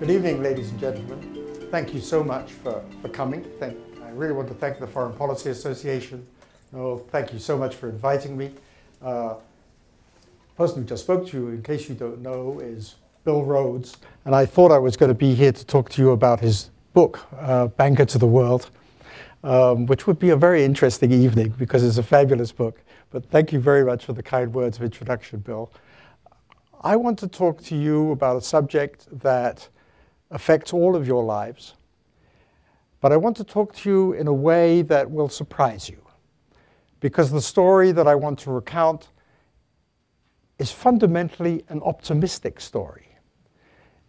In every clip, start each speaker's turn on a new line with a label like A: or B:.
A: Good evening, ladies and gentlemen. Thank you so much for coming. I really want to thank the Foreign Policy Association. Thank you so much for inviting me. The person who just spoke to you, in case you don't know, is Bill Rhodes. And I thought I was going to be here to talk to you about his book, Banker to the World, which would be a very interesting evening because it's a fabulous book. But thank you very much for the kind words of introduction, Bill. I want to talk to you about a subject that affects all of your lives, but I want to talk to you in a way that will surprise you, because the story that I want to recount is fundamentally an optimistic story.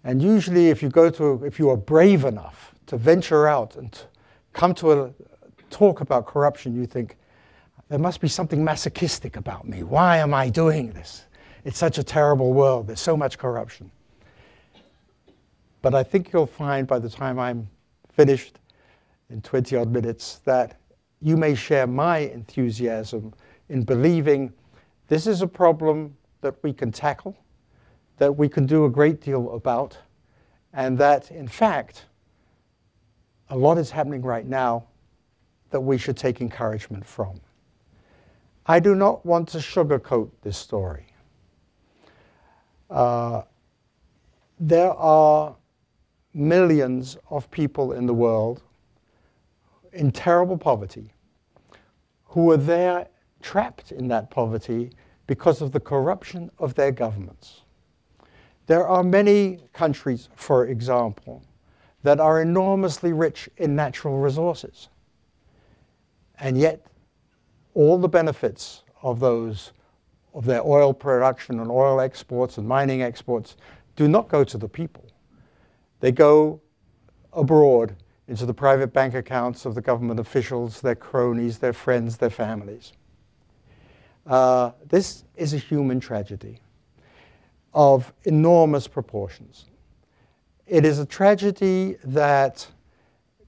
A: And usually if you are brave enough to venture out and come to a talk about corruption, you think, there must be something masochistic about me. Why am I doing this? It's such a terrible world. There's so much corruption. But I think you'll find by the time I'm finished in 20-odd minutes that you may share my enthusiasm in believing this is a problem that we can tackle, that we can do a great deal about, and that, in fact, a lot is happening right now that we should take encouragement from. I do not want to sugarcoat this story. There are millions of people in the world in terrible poverty who are there trapped in that poverty because of the corruption of their governments. There are many countries, for example, that are enormously rich in natural resources, and yet all the benefits of their oil production and oil exports and mining exports do not go to the people. They go abroad into the private bank accounts of the government officials, their cronies, their friends, their families. This is a human tragedy of enormous proportions. It is a tragedy that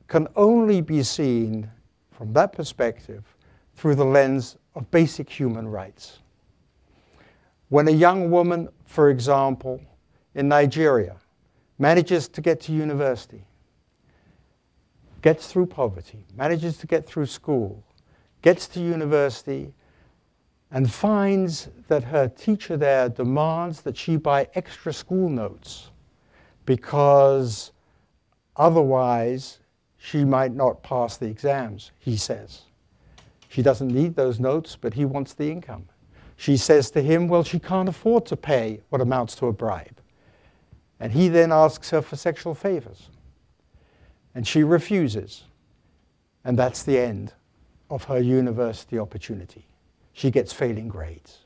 A: can only be seen from that perspective through the lens of basic human rights. When a young woman, for example, in Nigeria, manages to get to university, gets through poverty, manages to get through school, gets to university, and finds that her teacher there demands that she buy extra school notes because otherwise she might not pass the exams, he says. She doesn't need those notes, but he wants the income. She says to him, well, she can't afford to pay what amounts to a bribe. And he then asks her for sexual favors. And she refuses. And that's the end of her university opportunity. She gets failing grades.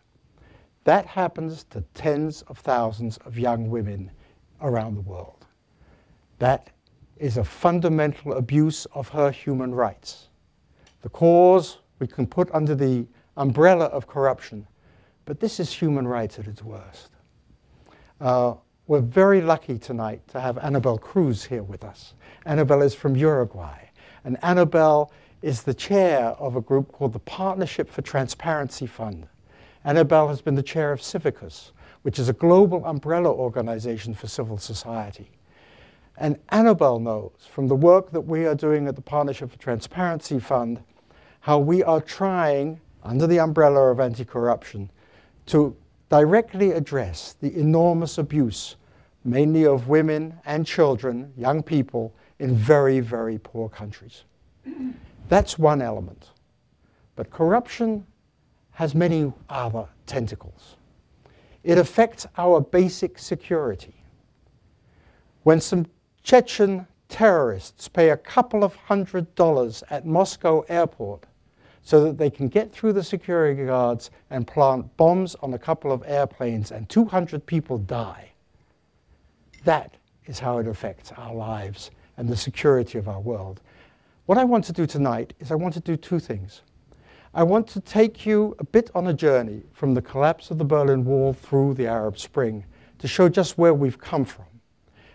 A: That happens to tens of thousands of young women around the world. That is a fundamental abuse of her human rights. The cause we can put under the umbrella of corruption, but this is human rights at its worst. We're very lucky tonight to have Annabelle Cruz here with us. Annabelle is from Uruguay, and Annabelle is the chair of a group called the Partnership for Transparency Fund. Annabelle has been the chair of Civicus, which is a global umbrella organization for civil society. And Annabelle knows from the work that we are doing at the Partnership for Transparency Fund how we are trying, under the umbrella of anti-corruption, to directly address the enormous abuse, mainly of women and children, young people, in very, very poor countries. That's one element. But corruption has many other tentacles. It affects our basic security. When some Chechen terrorists pay a couple of $100s at Moscow airport so that they can get through the security guards and plant bombs on a couple of airplanes and 200 people die, that is how it affects our lives and the security of our world. What I want to do tonight is I want to do two things. I want to take you a bit on a journey from the collapse of the Berlin Wall through the Arab Spring to show just where we've come from.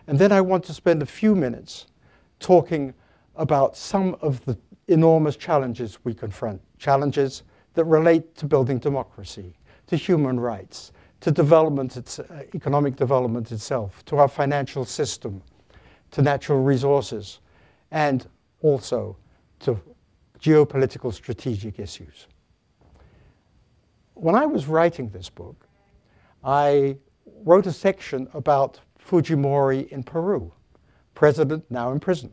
A: And then I want to spend a few minutes talking about some of the enormous challenges we confront, challenges that relate to building democracy, to human rights, to development, economic development itself, to our financial system, to natural resources, and also to geopolitical strategic issues. When I was writing this book, I wrote a section about Fujimori in Peru, president now in prison.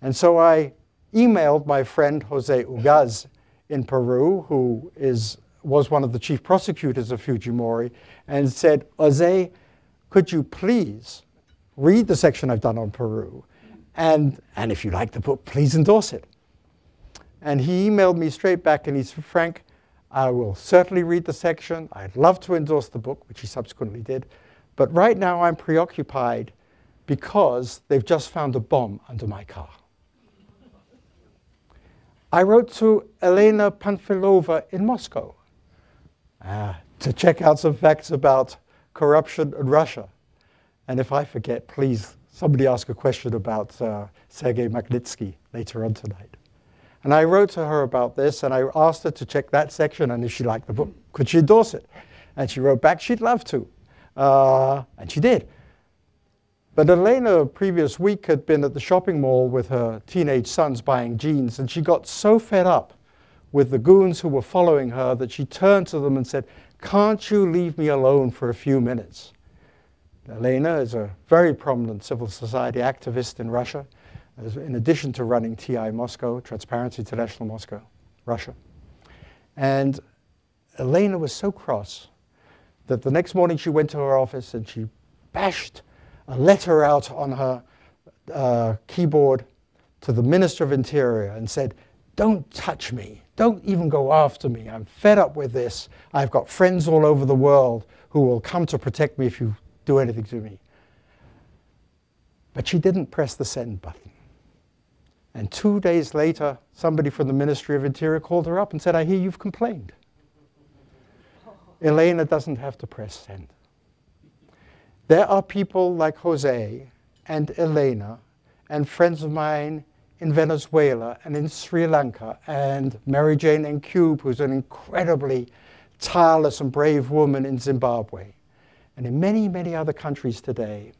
A: And so I emailed my friend Jose Ugaz in Peru, who was one of the chief prosecutors of Fujimori, and said, Jose, could you please read the section I've done on Peru, and if you like the book, please endorse it. And he emailed me straight back and he said, Frank, I will certainly read the section. I'd love to endorse the book, which he subsequently did. But right now I'm preoccupied because they've just found a bomb under my car. I wrote to Elena Panfilova in Moscow to check out some facts about corruption in Russia. And if I forget, please, somebody ask a question about Sergei Magnitsky later on tonight. And I wrote to her about this, and I asked her to check that section, and if she liked the book, could she endorse it? And she wrote back she'd love to. And she did. But Elena, previous week, had been at the shopping mall with her teenage sons buying jeans, and she got so fed up with the goons who were following her that she turned to them and said, can't you leave me alone for a few minutes? Elena is a very prominent civil society activist in Russia, in addition to running TI Moscow, Transparency International Moscow, Russia. And Elena was so cross that the next morning she went to her office and she bashed a letter out on her keyboard to the Minister of Interior and said, don't touch me, don't even go after me, I'm fed up with this, I've got friends all over the world who will come to protect me if you do anything to me. But she didn't press the send button. And 2 days later, somebody from the Ministry of Interior called her up and said, I hear you've complained. Elena doesn't have to press send. There are people like Jose and Elena and friends of mine in Venezuela and in Sri Lanka and Mary Jane Ncube, who's an incredibly tireless and brave woman in Zimbabwe, and in many, many other countries today,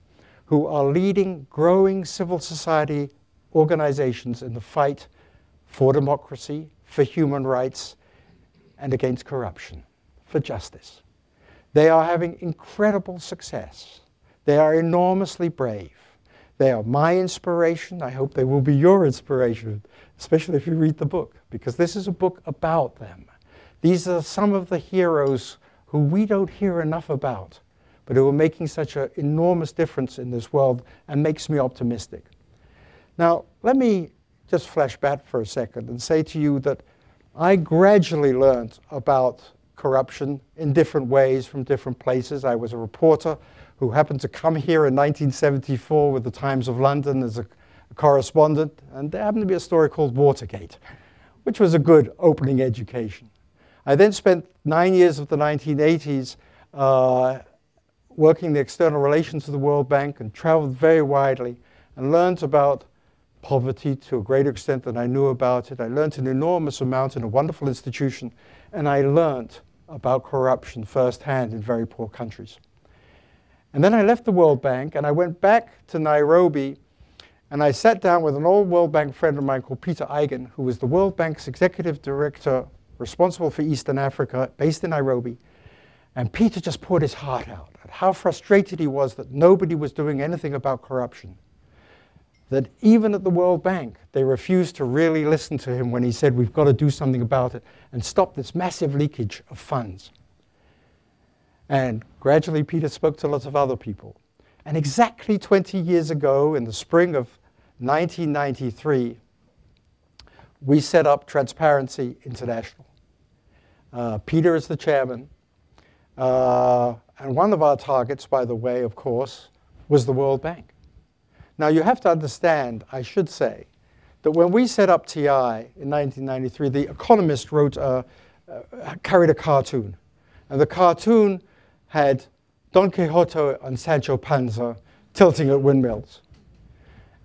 A: who are leading growing civil society organizations in the fight for democracy, for human rights, and against corruption, for justice. They are having incredible success. They are enormously brave. They are my inspiration. I hope they will be your inspiration, especially if you read the book, because this is a book about them. These are some of the heroes who we don't hear enough about, but who are making such an enormous difference in this world and makes me optimistic. Now, let me just flash back for a second and say to you that I gradually learned about corruption in different ways from different places. I was a reporter who happened to come here in 1974 with the Times of London as a correspondent, and there happened to be a story called Watergate, which was a good opening education. I then spent 9 years of the 1980s working the external relations of the World Bank and traveled very widely and learned about poverty to a greater extent than I knew about it. I learned an enormous amount in a wonderful institution, and I learned about corruption firsthand in very poor countries. And then I left the World Bank and I went back to Nairobi, and I sat down with an old World Bank friend of mine called Peter Eigen, who was the World Bank's executive director responsible for Eastern Africa, based in Nairobi. And Peter just poured his heart out at how frustrated he was that nobody was doing anything about corruption. That even at the World Bank, they refused to really listen to him when he said, we've got to do something about it and stop this massive leakage of funds. And gradually, Peter spoke to lots of other people. And exactly 20 years ago, in the spring of 1993, we set up Transparency International. Peter is the chairman. And one of our targets, by the way, of course, was the World Bank. Now, you have to understand, I should say, that when we set up TI in 1993, The Economist carried a cartoon. And the cartoon had Don Quixote and Sancho Panza tilting at windmills.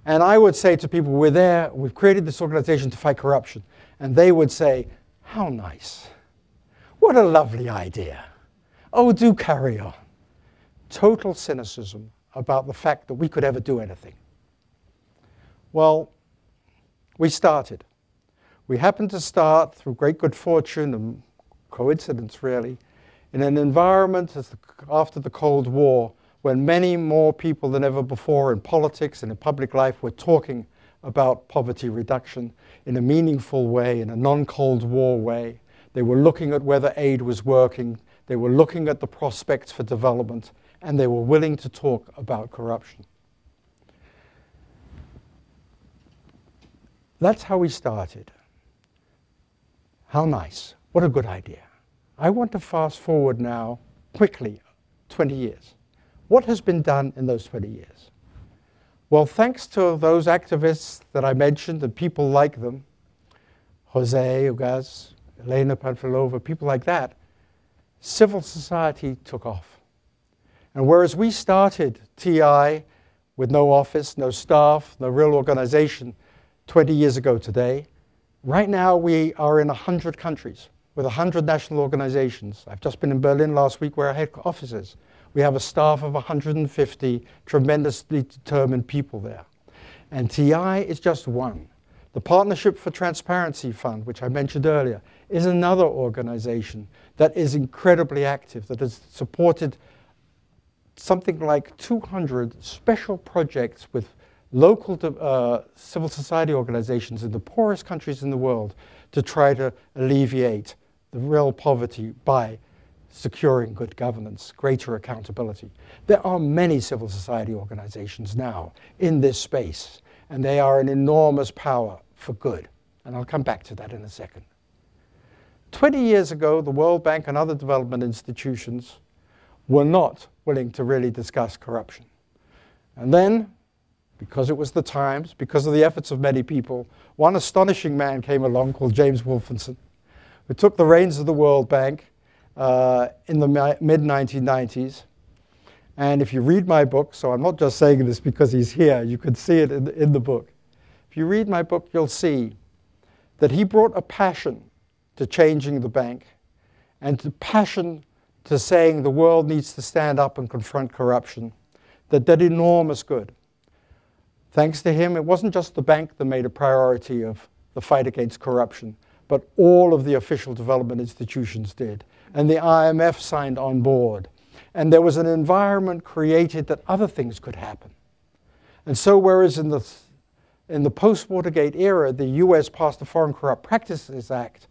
A: And I would say to people, we're there, we've created this organization to fight corruption. And they would say, how nice. What a lovely idea. Oh, do carry on. Total cynicism about the fact that we could ever do anything. Well, we started. We happened to start, through great good fortune and coincidence really, in an environment after the Cold War when many more people than ever before in politics and in public life were talking about poverty reduction in a meaningful way, in a non-Cold War way. They were looking at whether aid was working, they were looking at the prospects for development, and they were willing to talk about corruption. That's how we started. How nice. What a good idea. I want to fast forward now, quickly, 20 years. What has been done in those 20 years? Well, thanks to those activists that I mentioned and people like them, Jose Ugaz, Elena Panfilova, people like that, civil society took off. And whereas we started TI with no office, no staff, no real organization 20 years ago today, right now we are in 100 countries with 100 national organizations. I've just been in Berlin last week where our head office is. We have a staff of 150 tremendously determined people there. And TI is just one. The Partnership for Transparency Fund, which I mentioned earlier, is another organization that is incredibly active, that has supported something like 200 special projects with local civil society organizations in the poorest countries in the world to try to alleviate the real poverty by securing good governance, greater accountability. There are many civil society organizations now in this space, and they are an enormous power for good. And I'll come back to that in a second. 20 years ago, the World Bank and other development institutions were not willing to really discuss corruption. And then, because it was the times, because of the efforts of many people, one astonishing man came along called James Wolfensohn, who took the reins of the World Bank in the mid-1990s. And if you read my book, so I'm not just saying this because he's here, you can see it in the book. If you read my book, you'll see that he brought a passion to changing the bank and a passion to saying the world needs to stand up and confront corruption that did enormous good. Thanks to him, it wasn't just the bank that made a priority of the fight against corruption, but all of the official development institutions did. And the IMF signed on board. And there was an environment created that other things could happen. And so whereas in the post-Watergate era, the US passed the Foreign Corrupt Practices Act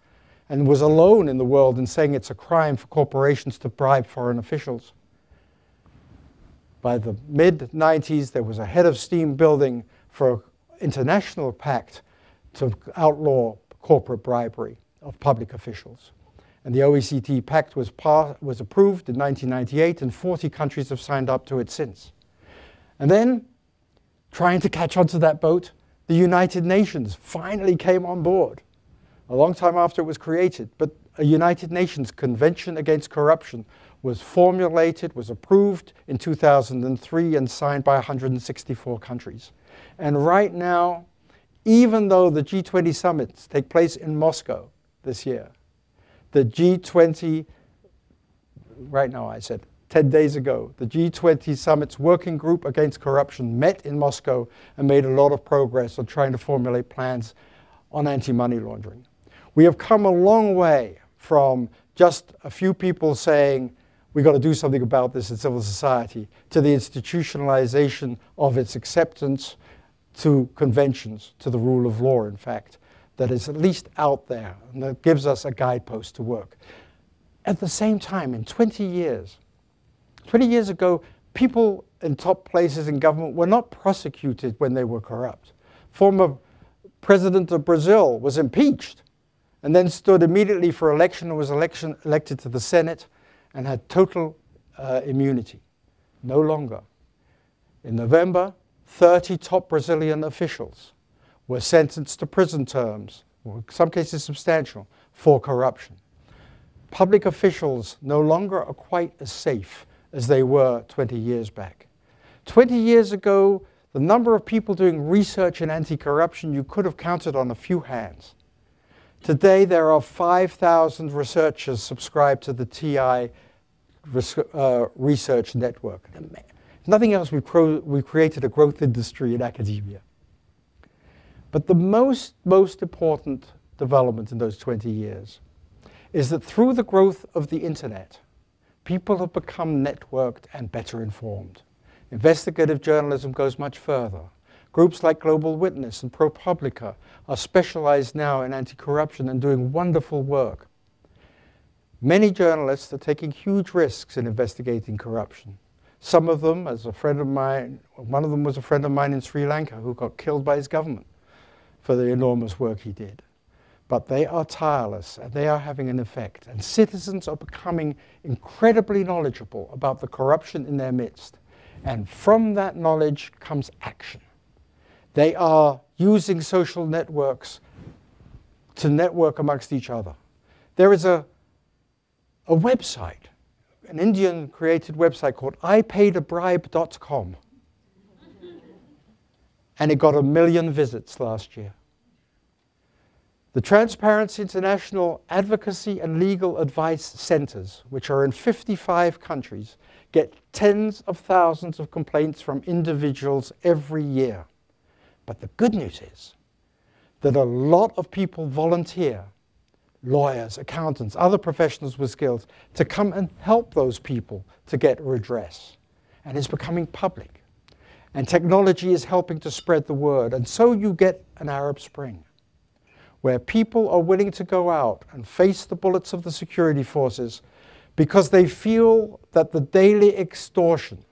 A: and was alone in the world in saying it's a crime for corporations to bribe foreign officials. By the mid-90s, there was a head of steam building for an international pact to outlaw corporate bribery of public officials. And the OECD Pact was approved in 1998, and 40 countries have signed up to it since. And then, trying to catch onto that boat, the United Nations finally came on board, a long time after it was created. But a United Nations Convention Against Corruption was formulated, was approved in 2003, and signed by 164 countries. And right now, even though the G20 summits take place in Moscow this year, the G20, right now I said 10 days ago, the G20 Summit's Working Group Against Corruption met in Moscow and made a lot of progress on trying to formulate plans on anti-money laundering. We have come a long way from just a few people saying, we've got to do something about this in civil society, to the institutionalization of its acceptance, to conventions, to the rule of law, in fact, that is at least out there and that gives us a guidepost to work. At the same time, in 20 years ago, people in top places in government were not prosecuted when they were corrupt. Former president of Brazil was impeached and then stood immediately for election and was elected to the Senate and had total immunity. No longer. In November, 30 top Brazilian officials were sentenced to prison terms, or in some cases substantial, for corruption. Public officials no longer are quite as safe as they were 20 years back. 20 years ago, the number of people doing research in anti-corruption you could have counted on a few hands. Today, there are 5,000 researchers subscribed to the TI research network. If nothing else, we've created a growth industry in academia. But the most important development in those 20 years is that through the growth of the internet, people have become networked and better informed. Investigative journalism goes much further. Groups like Global Witness and ProPublica are specialized now in anti-corruption and doing wonderful work. Many journalists are taking huge risks in investigating corruption. Some of them, as a friend of mine, one of them was a friend of mine in Sri Lanka who got killed by his government for the enormous work he did. But they are tireless and they are having an effect. And citizens are becoming incredibly knowledgeable about the corruption in their midst. And from that knowledge comes action. They are using social networks to network amongst each other. There is a website, an Indian created website called IPaidAbribe.com. And it got 1 million visits last year. The Transparency International Advocacy and Legal Advice Centers, which are in 55 countries, get tens of thousands of complaints from individuals every year. But the good news is that a lot of people volunteer, lawyers, accountants, other professionals with skills, to come and help those people to get redress. And it's becoming public. And technology is helping to spread the word. And so you get an Arab Spring, where people are willing to go out and face the bullets of the security forces because they feel that the daily extortion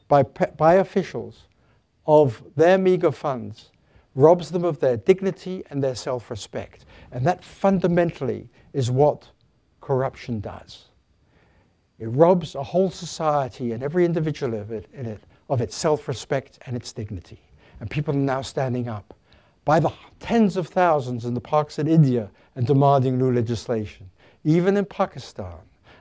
A: by officials of their meager funds robs them of their dignity and their self-respect. And that fundamentally is what corruption does. It robs a whole society and every individual of its self-respect and its dignity. And people are now standing up by the tens of thousands in the parks in India and demanding new legislation. Even in Pakistan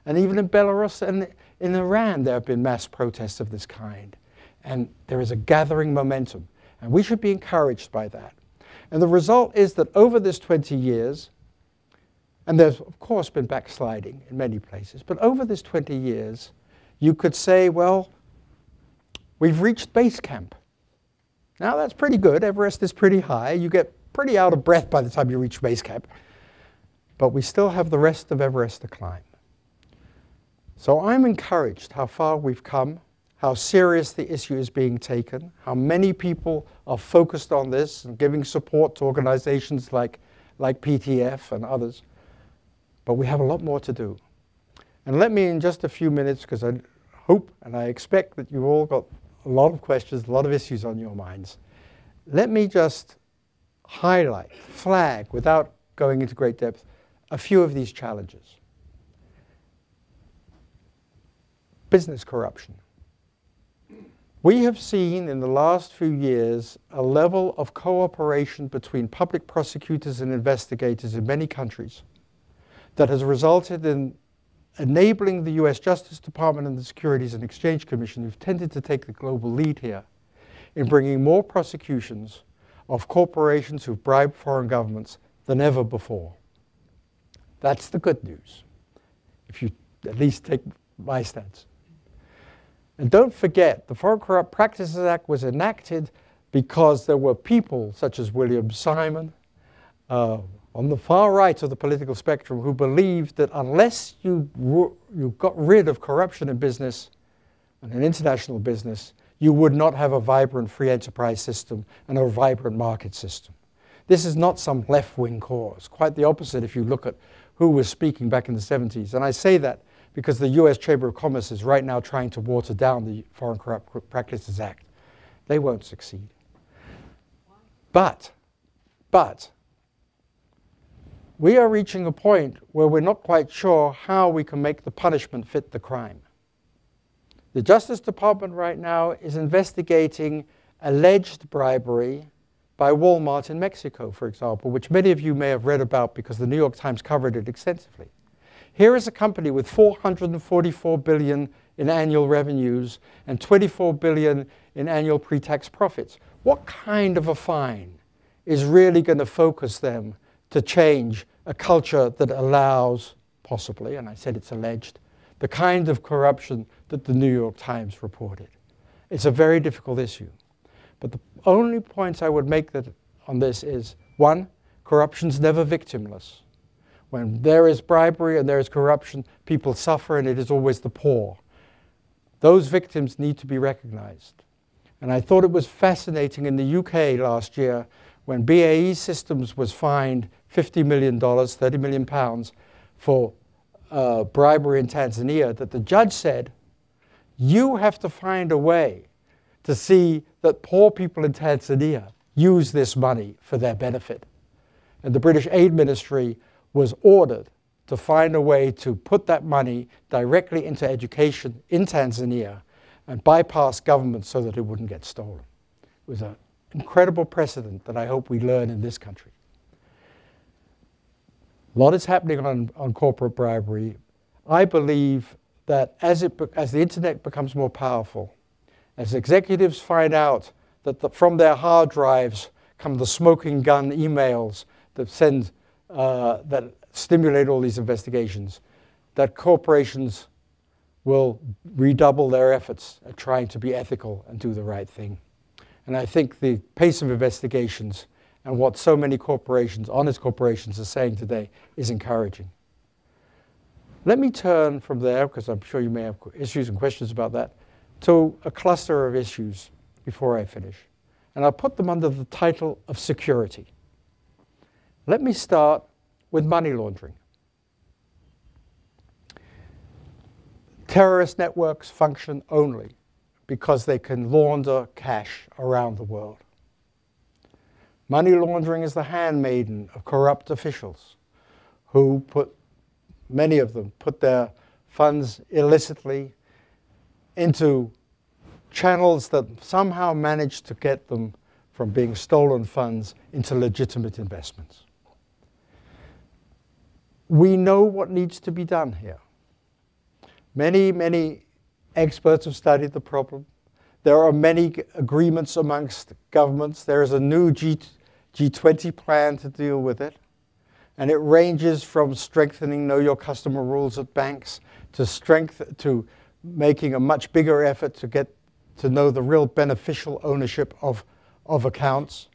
A: and even in Belarus and in Iran, there have been mass protests of this kind. And there is a gathering momentum. And we should be encouraged by that. And the result is that over this 20 years, and there's of course been backsliding in many places, but over this 20 years, you could say, well, we've reached base camp. Now that's pretty good. Everest is pretty high. You get pretty out of breath by the time you reach base camp. But we still have the rest of Everest to climb. So I'm encouraged how far we've come, how serious the issue is being taken, how many people are focused on this and giving support to organizations like PTF and others. But we have a lot more to do. And let me, in just a few minutes, because I hope and I expect that you've all got a lot of questions, a lot of issues on your minds. Let me just highlight, flag, without going into great depth, a few of these challenges. Business corruption. We have seen in the last few years a level of cooperation between public prosecutors and investigators in many countries that has resulted in enabling the US Justice Department and the Securities and Exchange Commission, who've tended to take the global lead here, in bringing more prosecutions of corporations who've bribed foreign governments than ever before. That's the good news, if you at least take my stance. And don't forget, the Foreign Corrupt Practices Act was enacted because there were people such as William Simon, on the far right of the political spectrum, who believed that unless you got rid of corruption in business, and in international business, you would not have a vibrant free enterprise system and a vibrant market system. This is not some left-wing cause. Quite the opposite if you look at who was speaking back in the 70s. And I say that because the US Chamber of Commerce is right now trying to water down the Foreign Corrupt Practices Act. They won't succeed. But we are reaching a point where we're not quite sure how we can make the punishment fit the crime. The Justice Department right now is investigating alleged bribery by Walmart in Mexico, for example, which many of you may have read about because the New York Times covered it extensively. Here is a company with $444 billion in annual revenues and $24 billion in annual pre-tax profits. What kind of a fine is really going to focus them to change a culture that allows, possibly, and I said it's alleged, the kind of corruption that the New York Times reported? It's a very difficult issue. But the only points I would make that on this is, one, corruption's never victimless. When there is bribery and there is corruption, people suffer, and it is always the poor. Those victims need to be recognized. And I thought it was fascinating in the UK last year when BAE Systems was fined $50 million, £30 million for bribery in Tanzania, that the judge said, you have to find a way to see that poor people in Tanzania use this money for their benefit. And the British Aid Ministry was ordered to find a way to put that money directly into education in Tanzania and bypass government so that it wouldn't get stolen. It was an incredible precedent that I hope we learn in this country. A lot is happening on corporate bribery. I believe that as the internet becomes more powerful, as executives find out that from their hard drives come the smoking gun emails that that stimulate all these investigations, that corporations will redouble their efforts at trying to be ethical and do the right thing. And I think the pace of investigations and what so many corporations, honest corporations, are saying today is encouraging. Let me turn from there, because I'm sure you may have issues and questions about that, to a cluster of issues before I finish. And I'll put them under the title of security. Let me start with money laundering. Terrorist networks function only because they can launder cash around the world. Money laundering is the handmaiden of corrupt officials who many of them put their funds illicitly into channels that somehow manage to get them from being stolen funds into legitimate investments. We know what needs to be done here. Many experts have studied the problem. There are many agreements amongst governments. There is a new G20 plan to deal with it. And it ranges from strengthening know your customer rules at banks to making a much bigger effort to get to know the real beneficial ownership of accounts,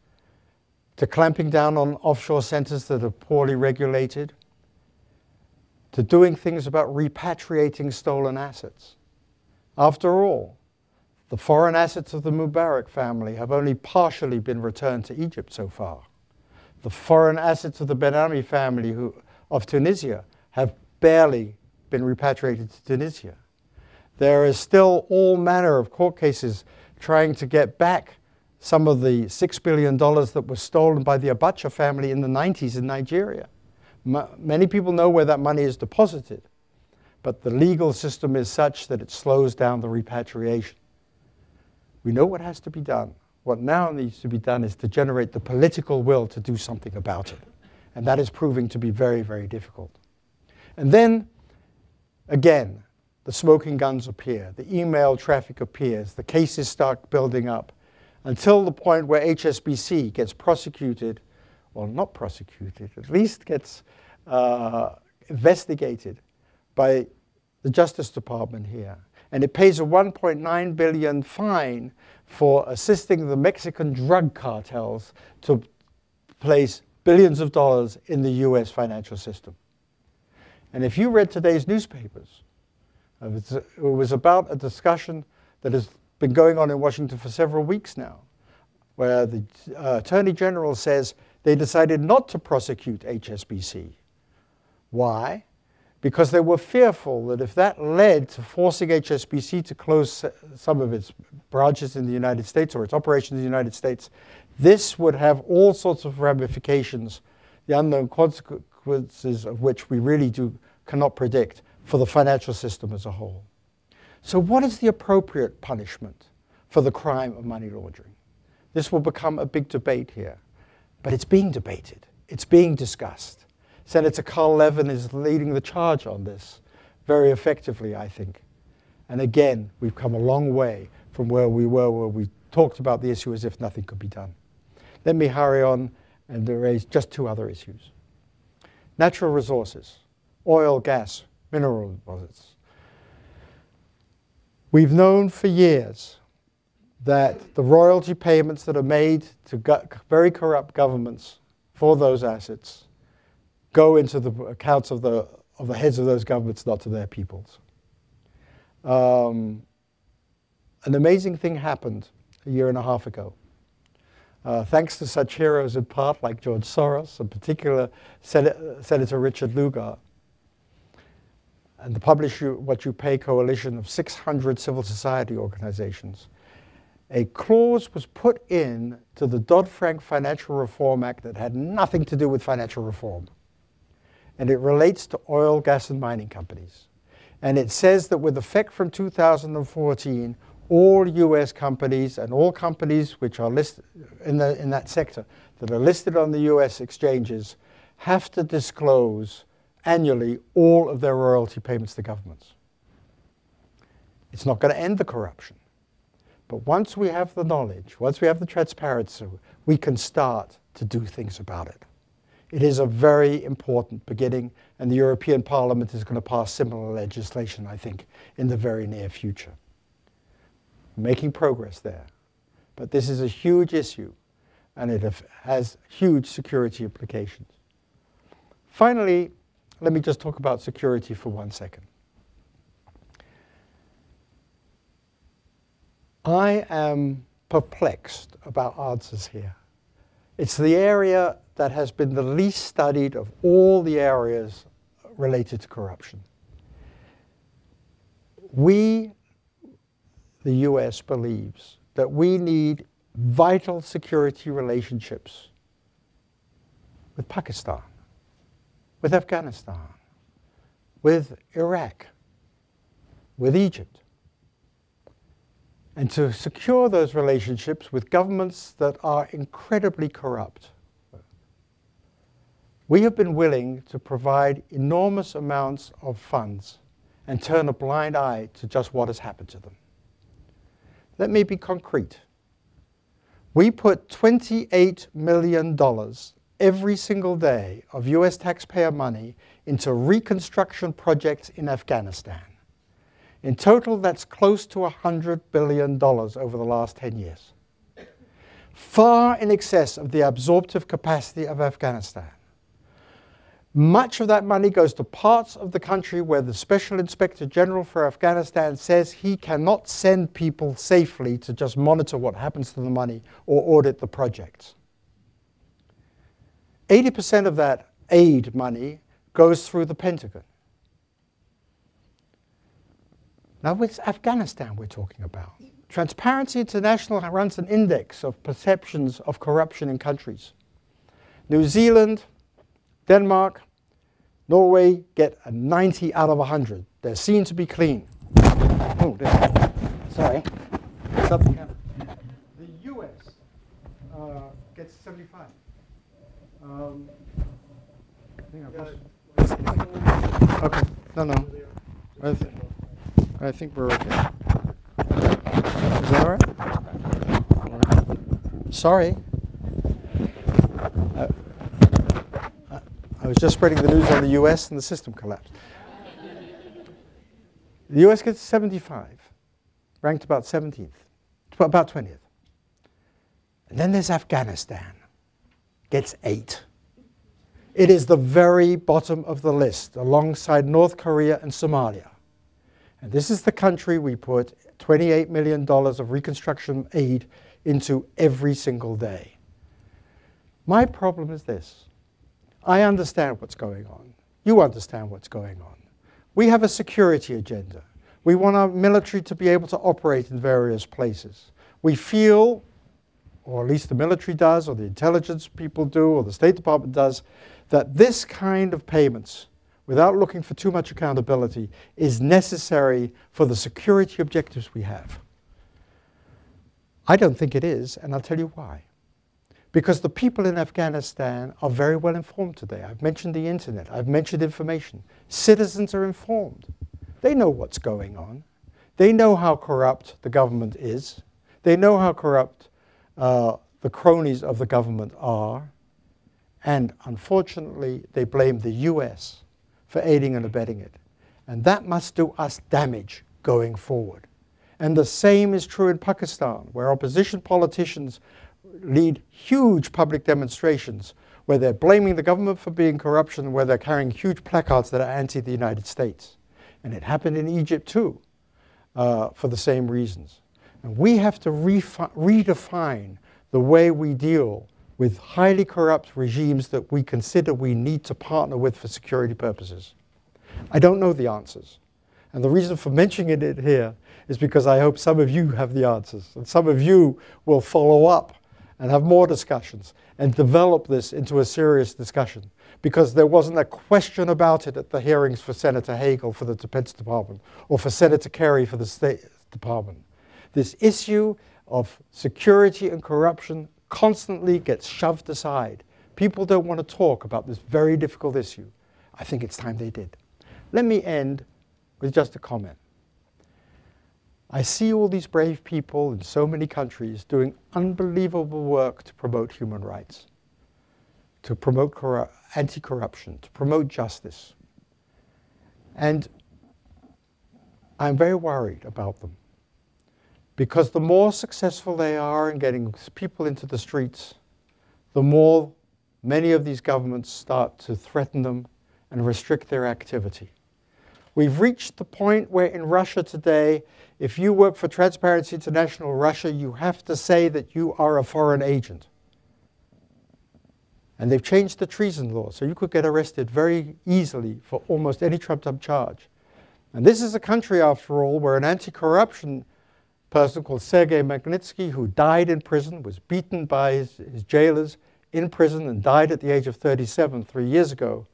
A: to clamping down on offshore centers that are poorly regulated, to doing things about repatriating stolen assets. After all, the foreign assets of the Mubarak family have only partially been returned to Egypt so far. The foreign assets of the Ben Ali family of Tunisia have barely been repatriated to Tunisia. There is still all manner of court cases trying to get back some of the $6 billion that was stolen by the Abacha family in the 90s in Nigeria. Many people know where that money is deposited, but the legal system is such that it slows down the repatriation. We know what has to be done. What now needs to be done is to generate the political will to do something about it. And that is proving to be very, very difficult. And then, again, the smoking guns appear, the email traffic appears, the cases start building up, until the point where HSBC gets prosecuted, or not prosecuted, at least gets investigated by the Justice Department here. And it pays a $1.9 billion fine for assisting the Mexican drug cartels to place billions of dollars in the US financial system. And if you read today's newspapers, it was about a discussion that has been going on in Washington for several weeks now, where the Attorney General says they decided not to prosecute HSBC. Why? Because they were fearful that if that led to forcing HSBC to close some of its branches in the United States or its operations in the United States, this would have all sorts of ramifications, the unknown consequences of which we really cannot predict for the financial system as a whole. So what is the appropriate punishment for the crime of money laundering? This will become a big debate here, but it's being debated. It's being discussed. Senator Carl Levin is leading the charge on this very effectively, I think. And again, we've come a long way from where we were, where we talked about the issue as if nothing could be done. Let me hurry on and raise just two other issues. Natural resources, oil, gas, mineral deposits. We've known for years that the royalty payments that are made to very corrupt governments for those assets go into the accounts of the heads of those governments, not to their peoples. An amazing thing happened a year and a half ago. Thanks to such heroes in part like George Soros, in particular Senator Richard Lugar, and the Publish What You Pay coalition of 600 civil society organizations, a clause was put in to the Dodd-Frank Financial Reform Act that had nothing to do with financial reform. And it relates to oil, gas, and mining companies. And it says that with effect from 2014, all US companies and all companies which are listed in that sector that are listed on the US exchanges have to disclose annually all of their royalty payments to governments. It's not going to end the corruption. But once we have the knowledge, once we have the transparency, we can start to do things about it. It is a very important beginning, and the European Parliament is going to pass similar legislation, I think, in the very near future. Making progress there. But this is a huge issue, and it has huge security implications. Finally, let me just talk about security for 1 second. I am perplexed about answers here. It's the area that has been the least studied of all the areas related to corruption. We, the US, believes that we need vital security relationships with Pakistan, with Afghanistan, with Iraq, with Egypt. And to secure those relationships with governments that are incredibly corrupt. We have been willing to provide enormous amounts of funds and turn a blind eye to just what has happened to them. Let me be concrete. We put $28 million every single day of US taxpayer money into reconstruction projects in Afghanistan. In total, that's close to $100 billion over the last 10 years. Far in excess of the absorptive capacity of Afghanistan. Much of that money goes to parts of the country where the Special Inspector General for Afghanistan says he cannot send people safely to just monitor what happens to the money or audit the projects. 80% of that aid money goes through the Pentagon. Now it's Afghanistan we're talking about. Transparency International runs an index of perceptions of corruption in countries. New Zealand, Denmark, Norway get a 90 out of 100. They're seen to be clean. Oh, sorry. The US gets 75. Okay, no. I think we're okay. Is that all right? Sorry. I was just spreading the news on the US and the system collapsed. The US gets 75, ranked about 17th, about 20th. And then there's Afghanistan, gets 8. It is the very bottom of the list, alongside North Korea and Somalia. And this is the country we put $28 million of reconstruction aid into every single day. My problem is this. I understand what's going on. You understand what's going on. We have a security agenda. We want our military to be able to operate in various places. We feel, or at least the military does, or the intelligence people do, or the State Department does, that this kind of payments, without looking for too much accountability, is necessary for the security objectives we have. I don't think it is, and I'll tell you why. Because the people in Afghanistan are very well informed today. I've mentioned the internet. I've mentioned information. Citizens are informed. They know what's going on. They know how corrupt the government is. They know how corrupt the cronies of the government are. And unfortunately, they blame the US for aiding and abetting it. And that must do us damage going forward. And the same is true in Pakistan, where opposition politicians lead huge public demonstrations where they're blaming the government for being corruption, where they're carrying huge placards that are anti the United States. And it happened in Egypt too, for the same reasons. And we have to redefine the way we deal with highly corrupt regimes that we consider we need to partner with for security purposes. I don't know the answers. And the reason for mentioning it here is because I hope some of you have the answers, and some of you will follow up and have more discussions and develop this into a serious discussion, because there wasn't a question about it at the hearings for Senator Vogl for the Defense Department or for Senator Kerry for the State Department. This issue of security and corruption constantly gets shoved aside. People don't want to talk about this very difficult issue. I think it's time they did. Let me end with just a comment. I see all these brave people in so many countries doing unbelievable work to promote human rights, to promote anti-corruption, to promote justice. And I'm very worried about them, because the more successful they are in getting people into the streets, the more many of these governments start to threaten them and restrict their activity. We've reached the point where in Russia today, if you work for Transparency International Russia, you have to say that you are a foreign agent. And they've changed the treason law, so you could get arrested very easily for almost any trumped-up charge. And this is a country, after all, where an anti-corruption person called Sergei Magnitsky, who died in prison, was beaten by his jailers in prison and died at the age of 37 3 years ago,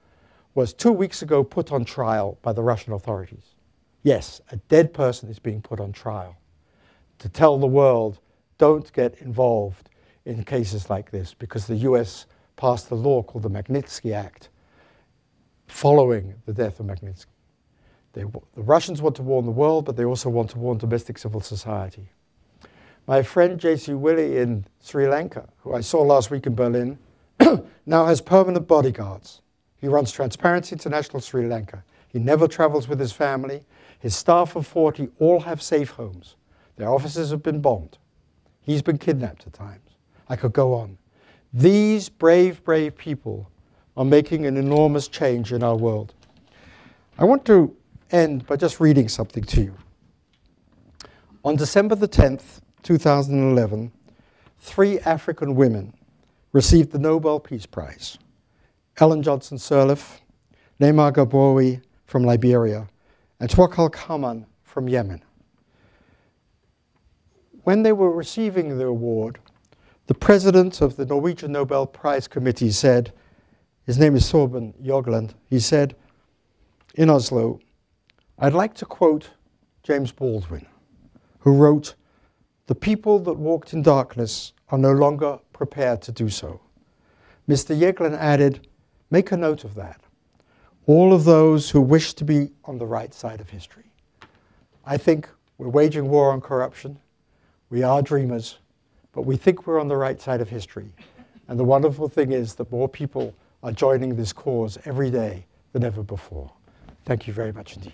A: was 2 weeks ago put on trial by the Russian authorities. Yes, a dead person is being put on trial to tell the world, don't get involved in cases like this, because the US passed a law called the Magnitsky Act following the death of Magnitsky. The Russians want to warn the world, but they also want to warn domestic civil society. My friend J.C. Willey in Sri Lanka, who I saw last week in Berlin, now has permanent bodyguards. He runs Transparency International Sri Lanka. He never travels with his family. His staff of 40 all have safe homes. Their offices have been bombed. He's been kidnapped at times. I could go on. These brave, brave people are making an enormous change in our world. I want to end by just reading something to you. On December the 10th, 2011, 3 African women received the Nobel Peace Prize. Ellen Johnson Sirleaf, Neymar Gaboui from Liberia, and Tawakkol Kaman from Yemen. When they were receiving the award, the president of the Norwegian Nobel Prize Committee said, his name is Thorbjørn Jagland, he said in Oslo, I'd like to quote James Baldwin, who wrote, "The people that walked in darkness are no longer prepared to do so." Mr. Jagland added, make a note of that. All of those who wish to be on the right side of history. I think we're waging war on corruption. We are dreamers, but we think we're on the right side of history. And the wonderful thing is that more people are joining this cause every day than ever before. Thank you very much indeed.